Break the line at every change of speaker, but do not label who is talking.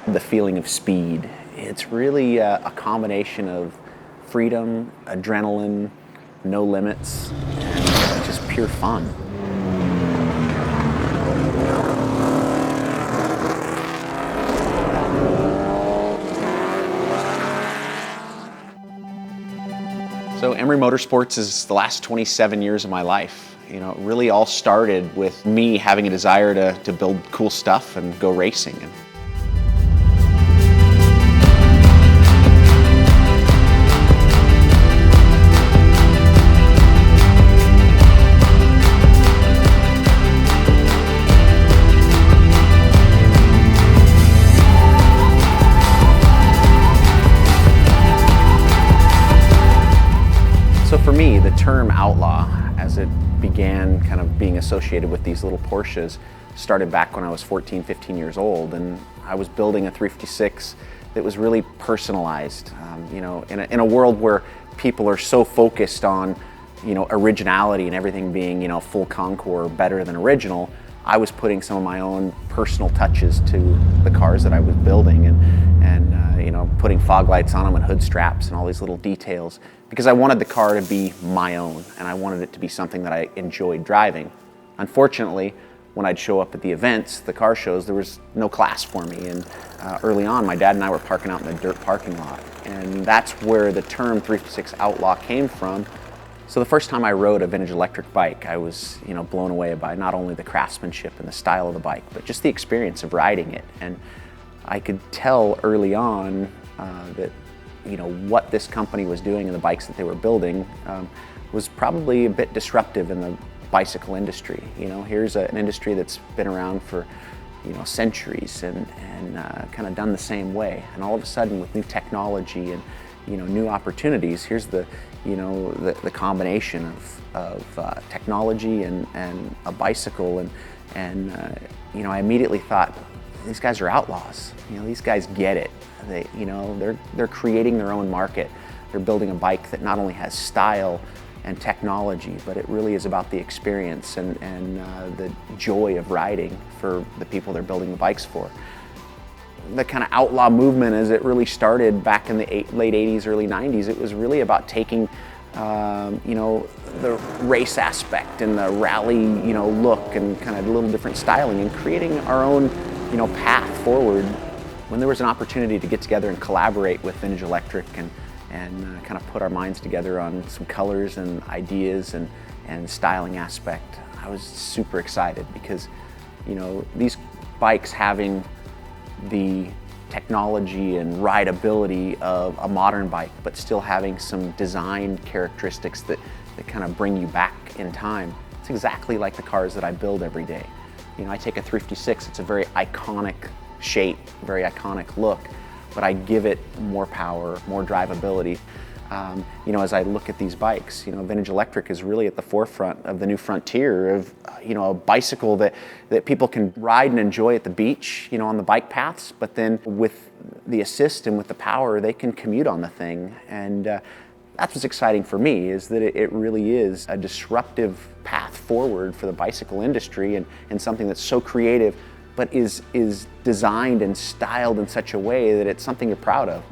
the feeling of speed. It's really a combination of freedom, adrenaline, no limits, and just pure fun. So Emory Motorsports is the last 27 years of my life. You know, it really all started with me having a desire to build cool stuff and go racing. So for me, the term outlaw, as it began kind of being associated with these little Porsches, started back when I was 14, 15 years old, and I was building a 356 that was really personalized. You know, in a world where people are so focused on, you know, originality and everything being, you know, full Concours, better than original, I was putting some of my own personal touches to the cars that I was building, and you know, putting fog lights on them and hood straps and all these little details, because I wanted the car to be my own, and I wanted it to be something that I enjoyed driving. Unfortunately, when I'd show up at the events, the car shows, there was no class for me, and early on my dad and I were parking out in the dirt parking lot, and that's where the term 356 Outlaw came from. So the first time I rode a vintage electric bike, I was, you know, blown away by not only the craftsmanship and the style of the bike, but just the experience of riding it. And I could tell early on that, you know, what this company was doing and the bikes that they were building was probably a bit disruptive in the bicycle industry. You know, here's an industry that's been around for, you know, centuries and kind of done the same way. And all of a sudden, with new technology and, you know, new opportunities, here's the, you know, the combination of technology and a bicycle, and you know, I immediately thought, these guys are outlaws. You know, these guys get it. They, you know, they're creating their own market. They're building a bike that not only has style and technology, but it really is about the experience and the joy of riding for the people they're building the bikes for. The kind of outlaw movement, as it really started back in the late 80s, early 90s, it was really about taking you know, the race aspect and the rally, you know, look and kind of a little different styling and creating our own, you know, path forward. When there was an opportunity to get together and collaborate with Vintage Electric and kind of put our minds together on some colors and ideas and styling aspect, I was super excited, because, you know, these bikes having the technology and rideability of a modern bike, but still having some design characteristics that kind of bring you back in time. It's exactly like the cars that I build every day. You know, I take a 356, it's a very iconic shape, very iconic look, but I give it more power, more drivability. You know, as I look at these bikes, you know, Vintage Electric is really at the forefront of the new frontier of, you know, a bicycle that people can ride and enjoy at the beach, you know, on the bike paths, but then with the assist and with the power, they can commute on the thing. And that's what's exciting for me, is that it really is a disruptive path forward for the bicycle industry, and something that's so creative, but is designed and styled in such a way that it's something you're proud of.